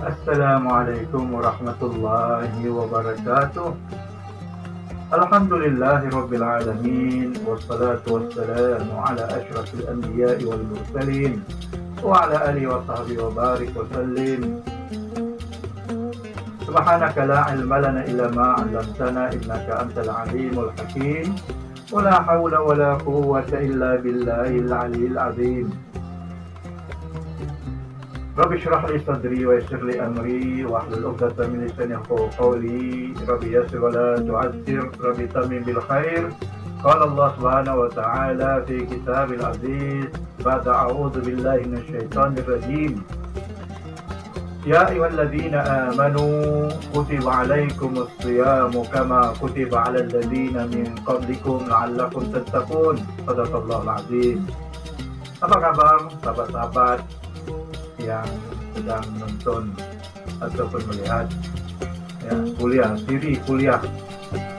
Assalamualaikum warahmatullahi wabarakatuh. Alhamdulillahirabbil alamin wassalatu wassalamu ala asyrafil anbiya'i wal mursalin wa ala alihi wa sahbihi wa barik wa sallim. Subhanaka la ilma lana illa ma 'allamtana innaka antal alimul hakim. Wa la hawla wa la quwwata illa billahil aliyyil azim. Rabbi shrah li sadri wa yassir li amri wa hlul 'uqdatam min lisani yafqahu qawli. Rabbi yassir wa la tu'assir, Rabbi tammim bil khair. Qala Allah subhanahu wa ta'ala fi kitabil aziz ba'da a'udzu billahi minasyaitonir rajim. Ya ayyuhalladzina amanu kutiba 'alaikumus shiyamu kama kutiba 'alal ladzina min qablikum la'allakum tattaqun. Shadaqallahul 'azim. Apa kabar sahabat-sahabat yang sedang menonton ataupun melihat kuliah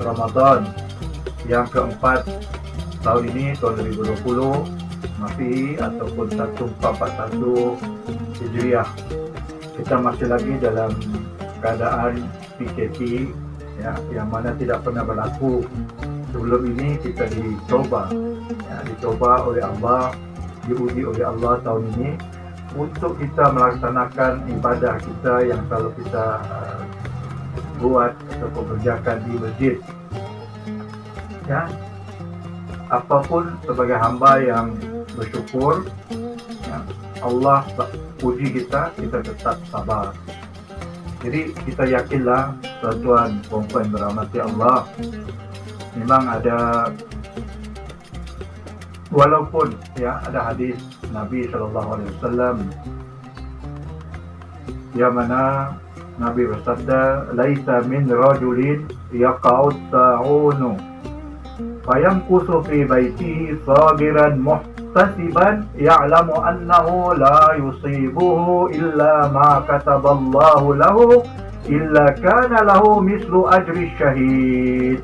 Ramadan yang keempat tahun ini, tahun 2020 Masih ataupun 1441 Hijriah. Kita masih lagi dalam keadaan PKP yang mana tidak pernah berlaku sebelum ini. Kita dicoba oleh Allah, diuji oleh Allah tahun ini untuk kita melaksanakan ibadah kita yang selalu kita buat atau kerjakan di masjid. Apapun sebagai hamba yang bersyukur, Allah uji kita tetap sabar. Jadi kita yakinlah tuan-tuan puan-puan berahmati Allah, memang ada, walaupun ada hadis Nabi SAW yang mana Nabi bersabda, laisa min rajulin yaqa'ut ta'unu fayamkusu fi baitihi sabiran muhtasiban ya'lamu annahu la yusibuhu illa ma kataballahu lahu illa kana lahu mislu ajri syahid.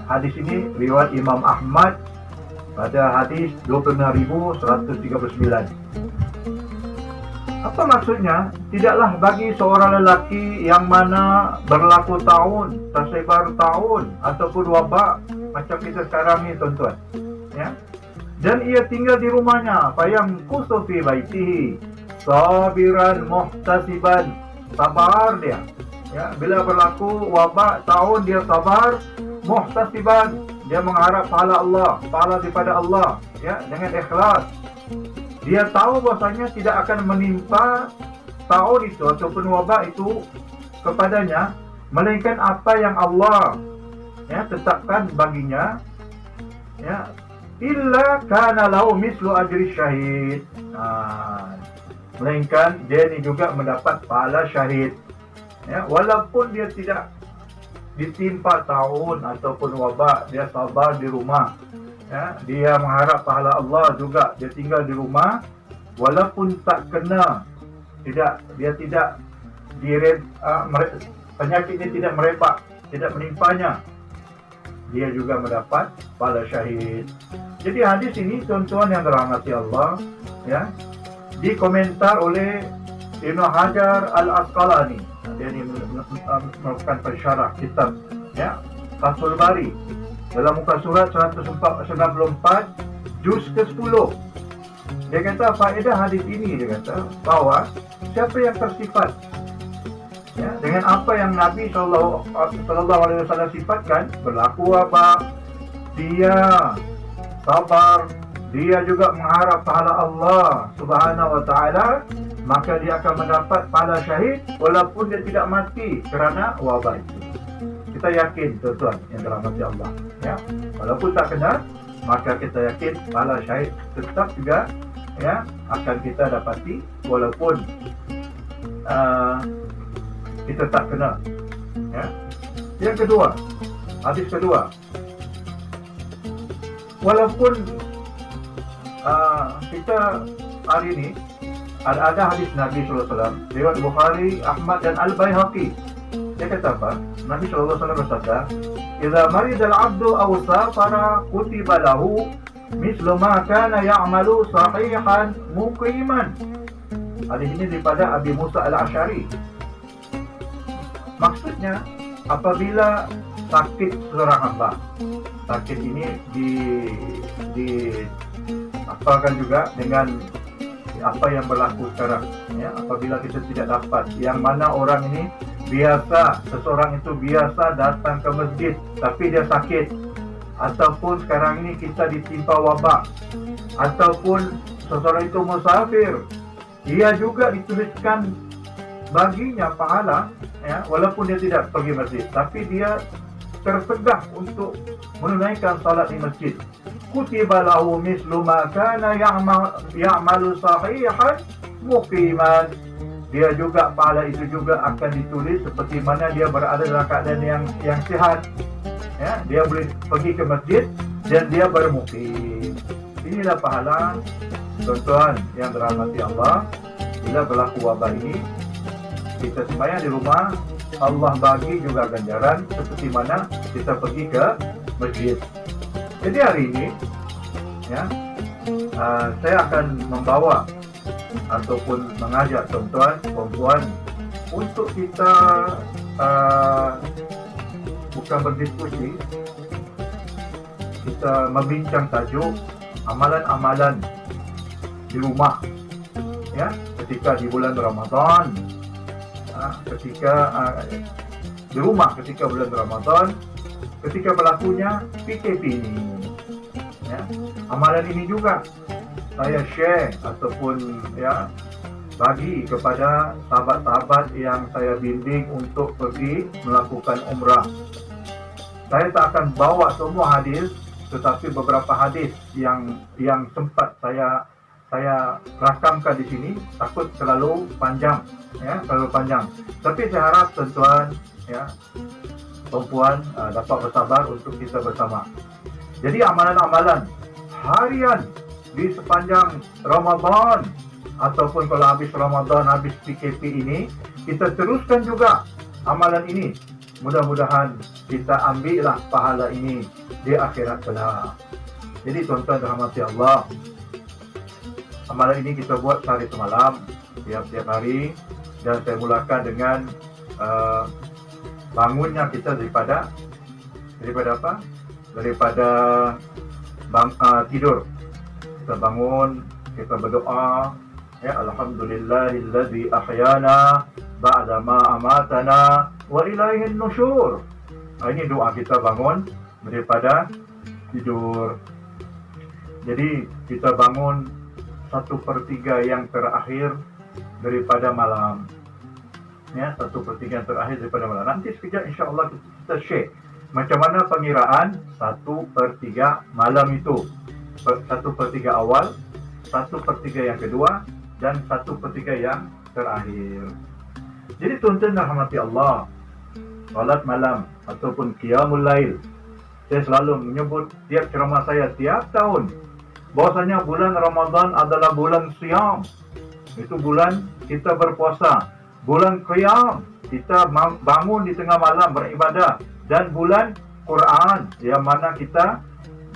Hadis ini riwayat Imam Ahmad pada hadis 26.139. Apa maksudnya? Tidaklah bagi seorang lelaki yang mana berlaku tahun, tersebar tahun ataupun wabak macam kita sekarang ni tuan-tuan, dan ia tinggal di rumahnya, fayam kusufi baitihi sabiran muhtasiban, sabar dia, bila berlaku wabak tahun dia sabar, muhtasiban, dia mengharap pahala Allah, pahala daripada Allah, dengan ikhlas. Dia tahu bahasanya tidak akan menimpa tahun itu ataupun wabak itu kepadanya, melainkan apa yang Allah tetapkan baginya, illa kana lahu mislu ajri syahid, melainkan dia ini juga mendapat pahala syahid, walaupun dia tidak ditimpa tahun ataupun wabak, dia sabar di rumah, dia mengharap pahala Allah juga, dia tinggal di rumah walaupun tak kena, dia tidak penyakitnya tidak merebak, tidak menimpanya, dia juga mendapat pahala syahid. Jadi hadis ini tuan-tuan yang dirahmati Allah, dikomentar oleh Ibnu Hajar Al-Asqalani. Dia ini melakukan pensyarah kitab Fathul Bari dalam muka surat 194 juz ke-10. Dia kata faedah hadis ini, dia kata bahawa siapa yang tersifat dengan apa yang Nabi SAW sifatkan, berlaku apa, dia sabar, dia juga mengharap pahala Allah Subhanahu wa ta'ala, maka dia akan mendapat pahala syahid walaupun dia tidak mati kerana wabak itu. Kita yakin tuan-tuan yang dirahmati Allah, walaupun tak kena, maka kita yakin pahala syahid tetap juga akan kita dapati walaupun kita tak kena. Yang kedua, hadis kedua, walaupun kita hari ini ada hadis Nabi SAW riwayat Bukhari, Ahmad dan Al-Baihaqi. Dia kata apa? Nabi SAW bersabda, "Idza marida al-'abdu aw safara kutiba lahu mislu ma kana ya'malu sahihan muqiman." Hadis ini daripada Abi Musa al-Asy'ari. Maksudnya, apabila sakit seorang hamba, sakit ini apakan juga dengan apa yang berlaku sekarang, ya. Apabila kita tidak dapat, yang mana orang ini biasa, seseorang itu biasa datang ke masjid tapi dia sakit, ataupun sekarang ini kita ditimpa wabak, ataupun seseorang itu musafir, dia juga dituliskan baginya pahala, ya, walaupun dia tidak pergi masjid, tapi dia tersegah untuk menunaikan salat di masjid. Kutiba lahu mislu ma kana ya'malu sahihan muqiman. Dia juga, pahala itu juga akan ditulis seperti mana dia berada dalam keadaan yang sihat. Ya, dia boleh pergi ke masjid dan dia bermukim. Inilah pahala, tuan-tuan yang dirahmati Allah. Bila berlaku wabah ini, kita sembahyang di rumah, Allah bagi juga ganjaran seperti mana kita pergi ke masjid. Jadi hari ini, ya, saya akan membawa ataupun mengajak tuan-tuan, perempuan untuk kita bukan berdiskusi, kita membincang tajuk amalan-amalan di rumah, ya, ketika di bulan Ramadan, ketika di rumah ketika bulan Ramadan, ketika berlakunya PKP ini, ya. Amalan ini juga saya share ataupun, ya, bagi kepada sahabat-sahabat yang saya bimbing untuk pergi melakukan umrah. Saya tak akan bawa semua hadis, tetapi beberapa hadis yang sempat saya rakamkan di sini, takut terlalu panjang, ya, terlalu panjang. Tapi saya harap tuan-tuan, ya, perempuan dapat bersabar untuk kita bersama. Jadi amalan-amalan harian di sepanjang Ramadan, ataupun kalau habis Ramadan, habis PKP ini, kita teruskan juga amalan ini. Mudah-mudahan kita ambillah pahala ini di akhirat kelak. Jadi tuan-tuan dirahmati Allah, amalan ini kita buat sehari semalam, tiap-tiap hari, dan saya mulakan dengan bangunnya kita daripada apa? Daripada tidur. Kita bangun, kita berdoa, ya, alhamdulillahilladzi ahyana ba'da ma amatana wa ilaihin nusyur. Ini doa kita bangun daripada tidur. Jadi kita bangun 1/3 yang terakhir daripada malam, ya, 1/3 yang terakhir daripada malam. Nanti sekejap insyaAllah kita share macam mana pengiraan 1/3 malam itu, 1/3 awal, 1/3 yang kedua, dan 1/3 yang terakhir. Jadi tuan-tuan rahmati Allah, salat malam ataupun qiyamul lail, saya selalu menyebut tiap ceramah saya tiap tahun, bahwasanya bulan Ramadan adalah bulan siyam. Itu bulan kita berpuasa, bulan qiyam, kita bangun di tengah malam beribadah, dan bulan Quran, yang mana kita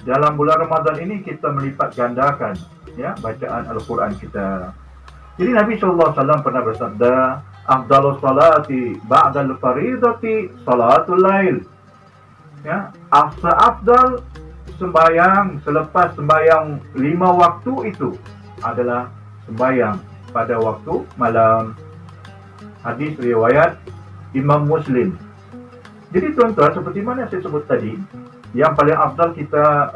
dalam bulan Ramadan ini kita melipat gandakan, ya, bacaan Al-Quran kita. Jadi Nabi SAW pernah bersabda, afdalus salati ba'dal faridati salatul lail. Ya, seafdal sembahyang selepas sembahyang 5 waktu itu adalah sembahyang pada waktu malam. Hadis riwayat Imam Muslim. Jadi tuan-tuan, seperti mana saya sebut tadi, yang paling afdal kita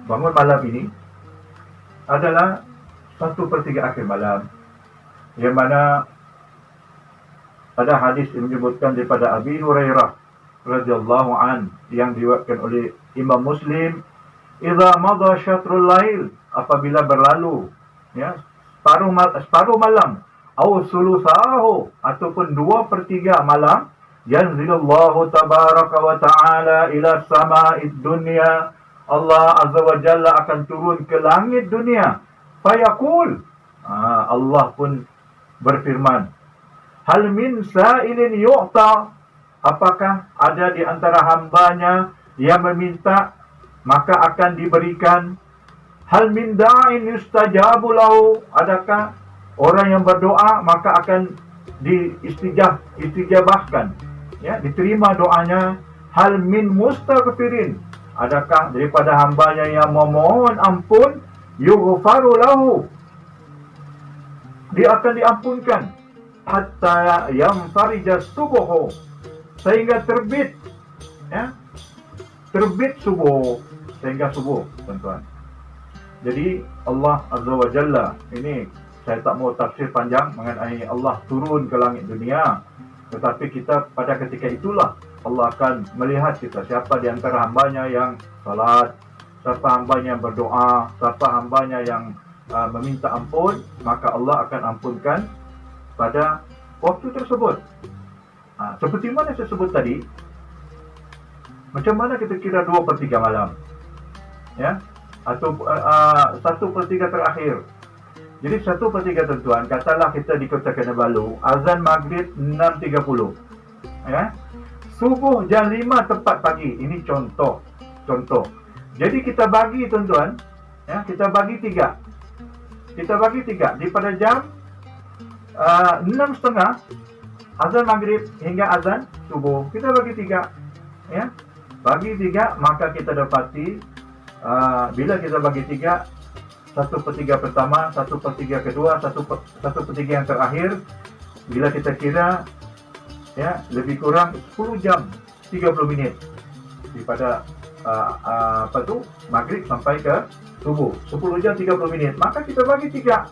bangun malam ini adalah 1/3 akhir malam, yang mana ada hadis yang menyebutkan daripada Abi Hurairah radhiyallahu an, yang diriwayatkan oleh Imam Muslim, idza madha syatrul lail, apabila berlalu, ya, separuh malam, au sulusahu, ataupun 2/3 malam, yanzilullahu tabaraka wa ta'ala ila sama'id dunya, Allah azza wa jalla akan turun ke langit dunia. Fayaqul, Allah pun berfirman, hal min sa'ilin yu'ta, apakah ada di antara hambanya yang meminta maka akan diberikan. Hal min da'in yustajabu lahu, adakah Orang yang berdoa maka akan istijabahkan, ya, diterima doanya. Hal min mustaghfirin, adakah daripada hambanya yang memohon ampun, yughfaru lahu, dia akan diampunkan, hatta yanfarija subuhu, sehingga terbit, ya, terbit subuh, sehingga subuh, tuan-tuan. Jadi Allah Azza wa Jalla, ini saya tak mau tafsir panjang mengenai Allah turun ke langit dunia, tetapi kita pada ketika itulah Allah akan melihat kita, siapa di antara hambanya yang salat, siapa hambanya yang berdoa, siapa hambanya yang meminta ampun, maka Allah akan ampunkan pada waktu tersebut. Seperti mana saya sebut tadi, macam mana kita kira 2/3 malam, ya, atau 1/3 terakhir. Jadi 1/3, tuan-tuan, katalah kita di Kota Kinabalu, azan maghrib 6.30, ya, subuh jam 5 tepat pagi. Ini contoh. Jadi kita bagi, tuan-tuan, ya, kita bagi 3. Daripada jam 6.30 azan maghrib hingga azan subuh, kita bagi 3, ya. Bagi 3, maka kita dapati bila kita bagi 3, 1/3 pertama, 1/3 kedua, 1/3 yang terakhir, bila kita kira, ya, lebih kurang 10 jam 30 minit daripada maghrib sampai ke subuh, 10 jam 30 minit, maka kita bagi 3.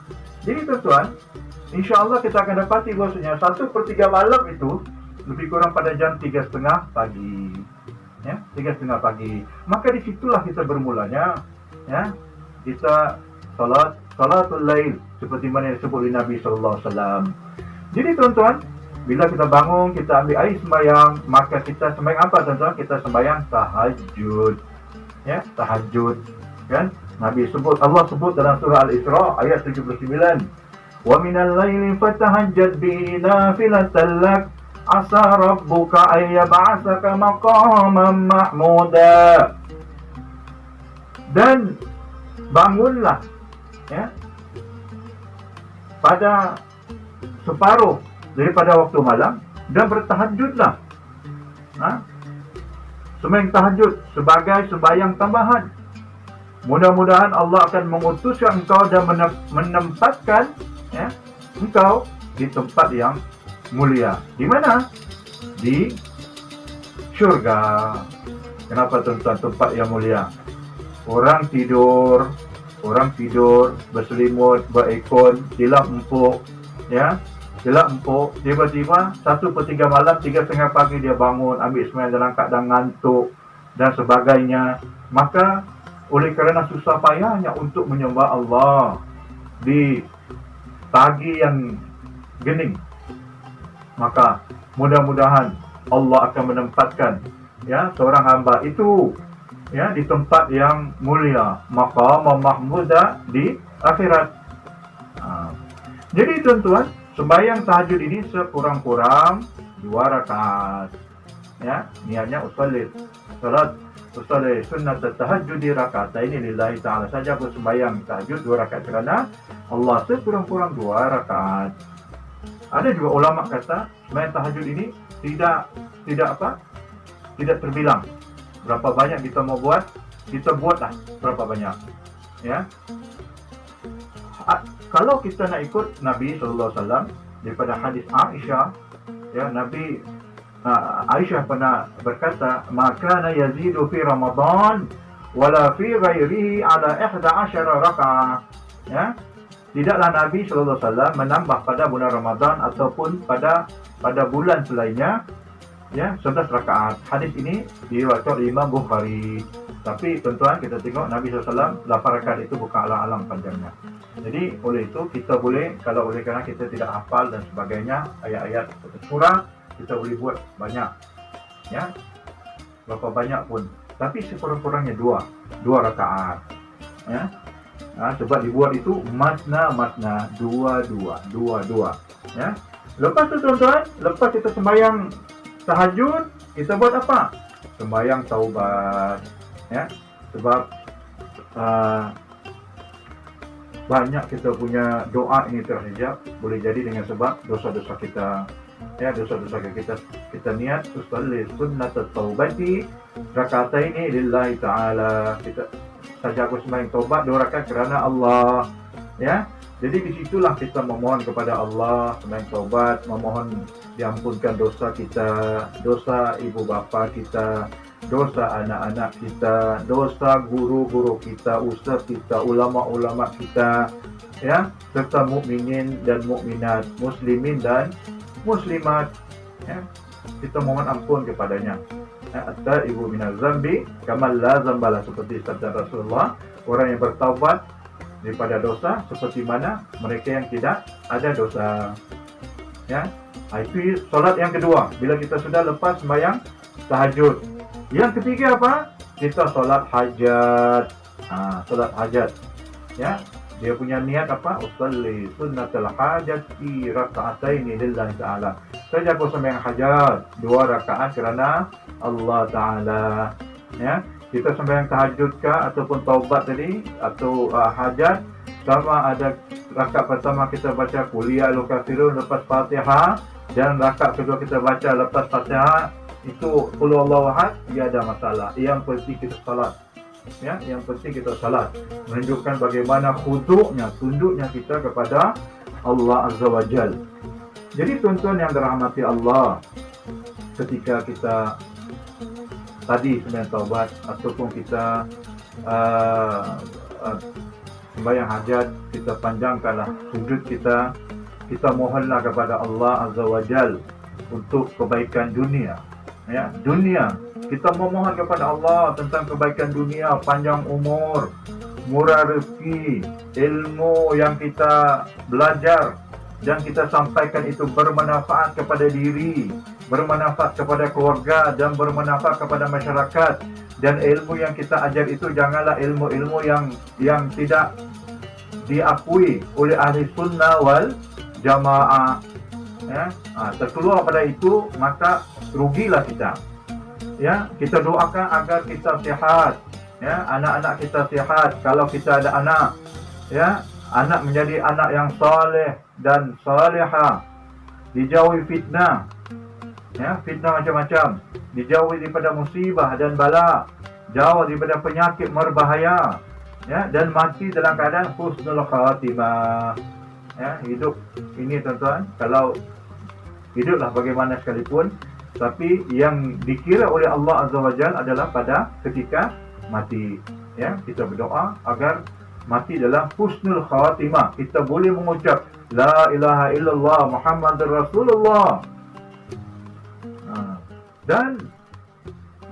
Jadi, tuan-tuan, insya-Allah kita akan dapati bahwasanya 1/3 malam itu lebih kurang pada jam 3.30 pagi, ya, 3.30 pagi. Maka disitulah kita bermulanya, ya, kita salatul lail, seperti mana yang disebut oleh Nabi sallallahu alaihi wasallam. Jadi, tuan-tuan, bila kita bangun, kita ambil air sembahyang, maka kita sembahyang apa, tuan-tuan? Kita sembahyang tahajud, ya, tahajud, kan? Allah sebut dalam surah Al-Isra ayat 79, wa minal laili fatahajjad bihi nafilatan lak asa rabbuka ay yab'atsaka maqaman mahmuda. Dan bangunlah, ya, pada separuh daripada waktu malam dan bertahajudlah. Sembahyang tahajud sebagai sembahyang tambahan. Mudah-mudahan Allah akan mengutuskan engkau dan menempatkan, ya, engkau di tempat yang mulia. Di mana? Di syurga. Kenapa, tuan-tuan, tempat yang mulia? Orang tidur berselimut, berekon, dilap empuk, ya, tiba-tiba 1/3 malam, 3.30 pagi dia bangun, ambil sembahyang dalam keadaan ngantuk dan sebagainya. Maka oleh kerana susah payahnya untuk menyembah Allah di pagi yang gening, maka mudah-mudahan Allah akan menempatkan, ya, seorang hamba itu, ya, di tempat yang mulia, maqam mahmuda di akhirat. Jadi, tuan-tuan, sembahyang tahajud ini sekurang-kurang 2 rakaat, ya. Niatnya usolli sunnat tahajud di rakaatain lillahi ta'ala saja. Aku sembahyang tahajud 2 rakaat kerana Allah, sekurang-kurang 2 rakaat. Ada juga ulama kata sembahyang tahajud ini tidak terbilang berapa banyak kita mau buat, kita buatlah berapa banyak, ya. Kalau kita nak ikut Nabi sallallahu alaihi wasallam daripada hadis Aisyah, ya, Aisyah pernah berkata, "Maka yazidu fi Ramadan wala fi ghairihi ala 11 rakaat." Ya, tidaklah Nabi sallallahu alaihi wasallam menambah pada bulan Ramadan ataupun pada bulan selainnya, ya, 11 rakaat. Hadis ini diriwayatkan oleh Imam Bukhari. Tapi, tuan-tuan, kita tengok Nabi SAW 8 rakaat itu bukan alang-alang panjangnya. Jadi, oleh itu kita boleh, kalau oleh kerana kita tidak hafal dan sebagainya, ayat-ayat surah, kita boleh buat banyak, ya, berapa banyak pun. Tapi sekurang-kurangnya 2 rakaat, ya. Sebab dibuat itu masna, dua, ya. Lepas tu, tuan-tuan, lepas kita sembahyang tahajud, kita buat apa? Sembahyang taubat, ya. Sebab banyak kita punya doa ini terhijab, boleh jadi dengan sebab dosa-dosa kita. Ya, dosa-dosa kita niat usalli sunnat taubati rakataini lillahi ta'ala. Kita saja aku sembahyang taubat 2 rakaat kerana Allah. Ya. Jadi disitulah kita memohon kepada Allah, sembahyang taubat, memohon diampunkan dosa kita, dosa ibu bapa kita, dosa anak-anak kita, dosa guru-guru kita, ustaz kita, ulama-ulama kita, ya, serta mukminin dan mukminat, muslimin dan muslimat, ya. Kita mohon ampun kepadanya. At-taibu minaz zambi kama la zambala, seperti sabda Rasulullah, orang yang bertaubat daripada dosa seperti mana mereka yang tidak ada dosa. Ya. Itu solat yang kedua, bila kita sudah lepas sembahyang tahajud. Yang ketiga apa? Kita solat hajat. Solat hajat. Ya, dia punya niat apa? Usalli sunnatul hajati raka'ataini lillahi ta'ala. Saja aku sembahyang hajat 2 rakaat kerana Allah Ta'ala. Ya, kita sembahyang tahajud kah ataupun taubat tadi atau hajat, sama ada rakaat pertama kita baca qul ya ayyuhal kafirun lepas Fatihah, dan rakaat kedua kita baca lepas Fatihah itu qul huwallahu ahad, tidak ada masalah. Yang penting kita salat. Ya, yang penting kita salat, menunjukkan bagaimana khudu'nya, tunduknya kita kepada Allah Azza wa Jal. Jadi tuan-tuan yang dirahmati Allah, ketika kita tadi sembahyang taubat ataupun kita sembahyang hajat, kita panjangkanlah sujud kita, kita mohonlah kepada Allah Azza wa Jal untuk kebaikan dunia. Ya, dunia kita memohon kepada Allah tentang kebaikan dunia, panjang umur, murah rezeki, ilmu yang kita belajar dan kita sampaikan itu bermanfaat kepada diri, bermanfaat kepada keluarga dan bermanfaat kepada masyarakat. Dan ilmu yang kita ajar itu janganlah ilmu-ilmu yang tidak diakui oleh ahli sunnah wal jamaah. Ya, terkeluar pada itu maka rugilah kita. Ya, kita doakan agar kita sihat, ya, anak-anak kita sihat. Kalau kita ada anak, ya, anak menjadi anak yang saleh dan salihah, dijauhi fitnah, ya, fitnah macam-macam, dijauhi daripada musibah dan bala, jauh daripada penyakit berbahaya, ya, dan mati dalam keadaan husnul khatimah. Ya, hidup ini tuan-tuan, kalau hiduplah bagaimana sekalipun, tapi yang dikira oleh Allah Azza wa Jalla adalah pada ketika mati. Ya, kita berdoa agar mati dalam husnul khatimah. Kita boleh mengucap la ilaha illallah Muhammadur Rasulullah. Dan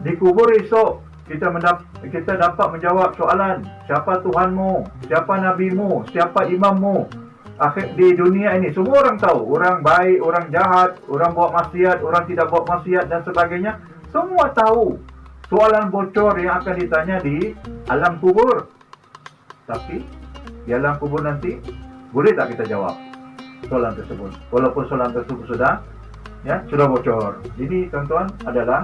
di kubur esok kita dapat menjawab soalan, siapa Tuhanmu, siapa nabimu, siapa imammu. Akhir di dunia ini semua orang tahu, orang baik, orang jahat, orang buat maksiat, orang tidak buat maksiat dan sebagainya, semua tahu. Soalan bocor yang akan ditanya di alam kubur. Tapi di alam kubur nanti boleh tak kita jawab soalan tersebut, walaupun soalan tersebut sudah bocor. Jadi tuan-tuan adalah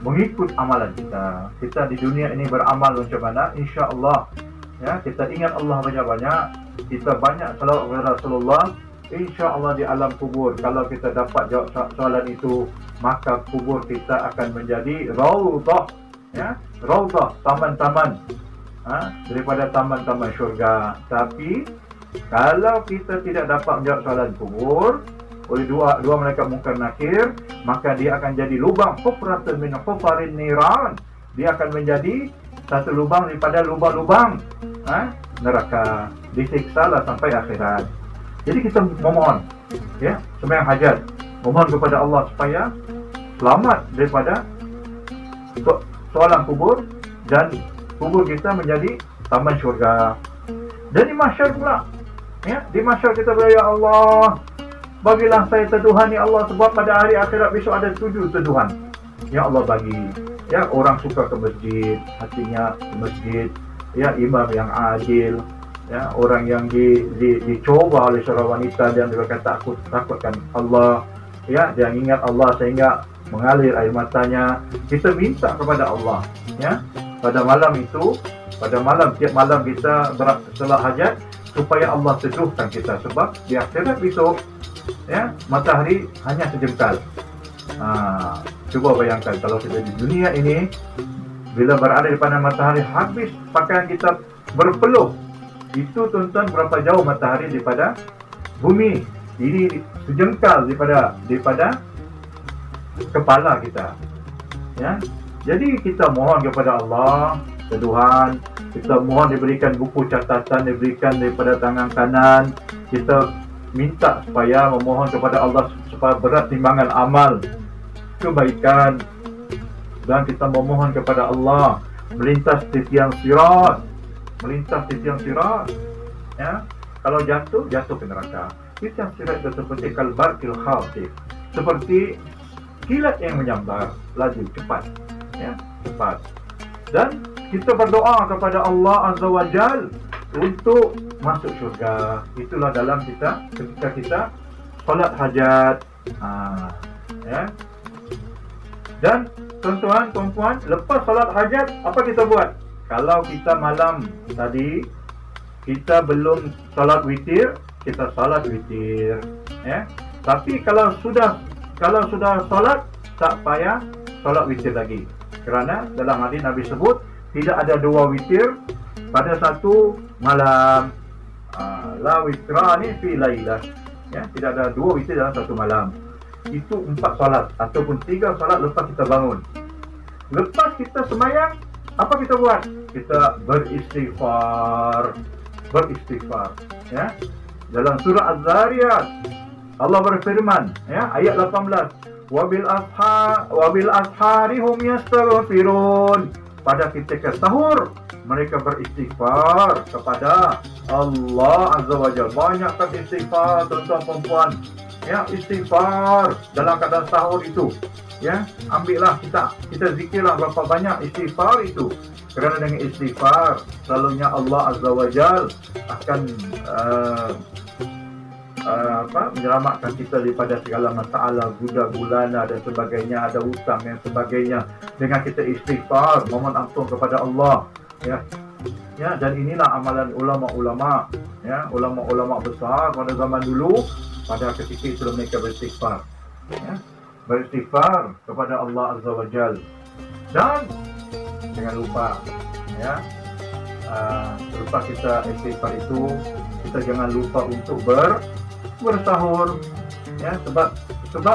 mengikut amalan kita. Kita di dunia ini beramal macam mana, insya-Allah, ya, kita ingat Allah banyak-banyak, kita banyak salawat kepada Rasulullah, insya-Allah di alam kubur kalau kita dapat jawab soalan itu, maka kubur kita akan menjadi raudhah, ya, raudhah, taman-taman, daripada taman-taman syurga. Tapi kalau kita tidak dapat menjawab soalan kubur oleh dua malaikat Munkar Nakir, maka dia akan jadi lubang, hufratun min hufarin niran. Dia akan menjadi satu lubang daripada lubang-lubang neraka, disiksalah sampai akhirat. Jadi kita memohon, ya, sembahyang hajat, memohon kepada Allah supaya selamat daripada soalan kubur dan kubur kita menjadi taman syurga. Dan di mahsyar pula, ya, di mahsyar kita berdoa, ya Allah, bagilah saya teduhan, ya Allah, sebab pada hari akhirat besok ada 7 teduhan. Ya Allah bagi, ya, orang suka ke masjid, hatinya ke masjid, ya, imam yang adil, ya, orang yang dicoba oleh seorang wanita dan dia berkata aku takutkan Allah, ya, dia ingat Allah sehingga mengalir air matanya. Kita minta kepada Allah, ya, pada malam itu pada malam, tiap malam kita solat hajat supaya Allah sejuhkan kita, sebab di akhirat besok ya matahari hanya sejengkal. Cuba bayangkan kalau kita di dunia ini bila berada di depan matahari, habis pakaian kita berpeluh. Itu tuan-tuan berapa jauh matahari daripada bumi. Ini sejengkal daripada kepala kita. Ya. Jadi kita mohon kepada Allah, Tuhan, kita mohon diberikan buku catatan, diberikan daripada tangan kanan. Kita minta supaya memohon kepada Allah supaya berat timbangan amal kebaikan, dan kita memohon kepada Allah melintas di tiang sirat, ya. Kalau jatuh ke neraka. Tiang sirat itu seperti kalbarkil khatib, seperti kilat yang menyambar, laju cepat, ya, cepat. Dan kita berdoa kepada Allah Azza wa Jal untuk masuk syurga. Itulah dalam ketika kita solat hajat, ya. Dan tuan-tuan, puan-puan, lepas solat hajat, apa kita buat? Kalau kita malam tadi kita belum solat witir, kita solat witir, ya. Tapi kalau sudah solat, tak payah solat witir lagi. Kerana dalam hadis Nabi sebut tidak ada dua witir pada satu malam. La witrani fi lailah. Ya, tidak ada dua witir dalam satu malam. Itu 4 solat ataupun 3 solat lepas kita bangun. Lepas kita semayang, apa kita buat? Kita beristighfar, ya. Dalam surah Az-Zariyat Allah berfirman, ya, ayat 18, wabil asharihum yastaghfirun. Pada ketika sahur mereka beristighfar kepada Allah Azza wa Jalla. Banyakkan istighfar, tuan-tuan perempuan. Ya, istighfar dalam keadaan sahur itu. Ya, ambillah kita zikirlah berapa banyak istighfar itu. Kerana dengan istighfar selalunya Allah Azza wa Jalla akan menyelamatkan kita daripada segala masalah, guda gulana dan sebagainya, ada hutang dan sebagainya. Dengan kita istighfar, mohon ampun kepada Allah, ya. Ya, dan inilah amalan ulama-ulama, ya, ulama-ulama besar pada zaman dulu. Pada ketika itu mereka beristighfar, ya, beristighfar kepada Allah Azza wa Jal. Dan jangan lupa, ya, lepas kita istighfar itu, kita jangan lupa untuk bersahur, ya, sebab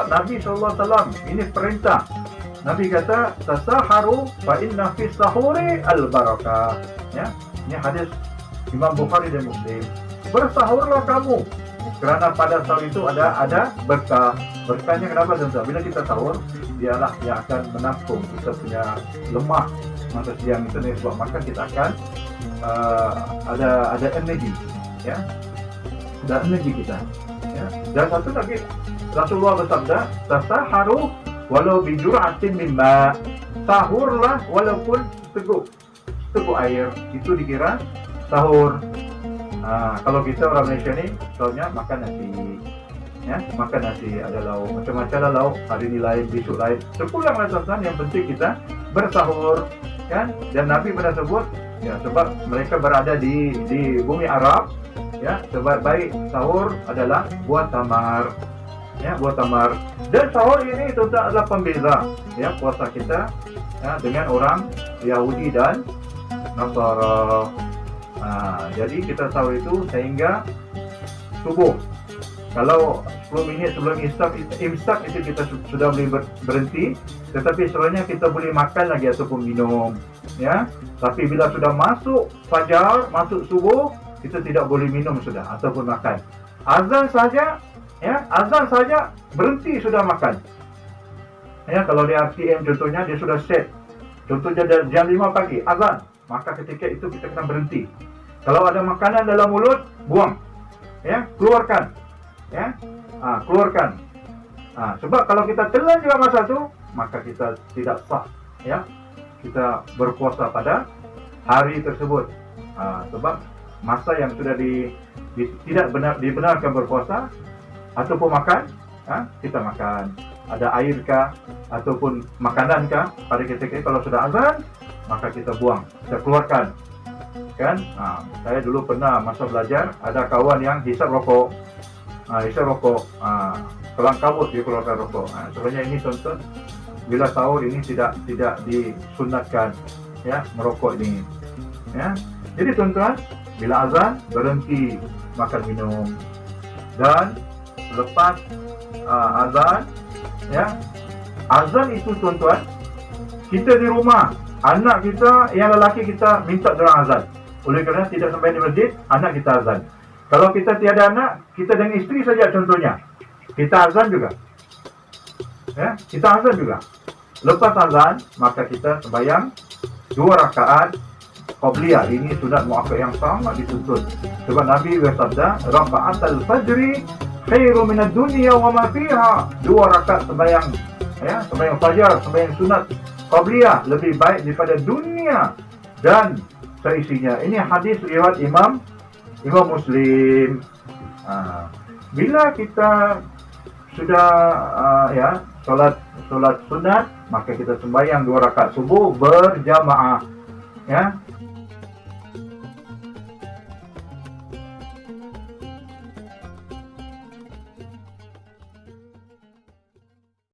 Nabi SAW ini perintah. Nabi kata tasaharu fa inna fi sahuri al barakah, ya. Ini hadis Imam Bukhari dan Muslim. Bersahurlah kamu, kerana pada sahur itu ada berkah. Berkahnya kenapa, tuan-tuan? Bila kita sahur, dialah yang akan menampung kita punya lemah masa siang itu, sebab maka kita akan ada energi, ya, ada energi kita, ya. Dan satu lagi, Rasulullah bersabda, tasaharu walau bijur'atin mimma. Sahurlah walaupun seteguk air, itu dikira sahur. Kalau kita orang Malaysia ni sahurnya makan nasi, ya, makan nasi, ada lauk, macam-macam lah lauk, hari ni lain, besok lain, terpulanglah tuan-tuan, yang penting kita bersahur, kan. Dan Nabi pernah sebut, ya, sebab mereka berada di bumi Arab, ya, sebaik-baik sahur adalah buah tamar, ya, buah tamar. Dan sahur ini tuan-tuan adalah pembeza, ya, puasa kita, ya, dengan orang Yahudi dan Nasara. Jadi kita sahur itu sehingga subuh. Kalau 10 minit sebelum imsak itu kita sudah boleh berhenti, tetapi sebenarnya kita boleh makan lagi ataupun minum, ya. Tapi bila sudah masuk fajar, masuk subuh, kita tidak boleh minum sudah ataupun makan. Azan saja, ya, azan saja berhenti sudah makan. Ya, kalau di RTM contohnya dia sudah set. Contohnya jam 5 pagi azan, maka ketika itu kita kena berhenti. Kalau ada makanan dalam mulut, buang, ya, keluarkan, ya, keluarkan. Sebab kalau kita telan juga masa itu, maka kita tidak sah, ya, kita berpuasa pada hari tersebut. Sebab masa yang sudah tidak dibenarkan berpuasa ataupun makan, kita makan. Ada air kah ataupun makanan kah pada ketika kalau sudah azan, maka kita buang, kita keluarkan. kan? Saya dulu pernah masa belajar ada kawan yang hisap rokok, kelang kabut dia keluarkan rokok. Sebenarnya ini tuan-tuan, bila sahur ini tidak disunatkan, ya, merokok ini, ya. Jadi tuan-tuan, bila azan berhenti makan minum, dan lepas azan, ya, azan itu tuan-tuan, kita di rumah, anak kita yang lelaki kita minta dorang azan. Oleh kerana tidak sampai di masjid, anak kita azan. Kalau kita tiada anak, kita dengan isteri saja contohnya, kita azan juga, ya, kita azan juga. Lepas azan, maka kita sembahyang 2 rakaat qabliyah. Ini sunat muakkad yang sangat dituntut. Sebab Nabi bersabda, "Raka'atul fajri khairu minad dunya wa ma fiha." 2 rakaat sembahyang, ya, sembahyang fajar, sembahyang sunat qabliyah lebih baik daripada dunia dan seisinya. Ini hadis riwayat Imam Muslim. Bila kita sudah ya solat sunat, maka kita sembahyang 2 rakaat subuh berjamaah, ya.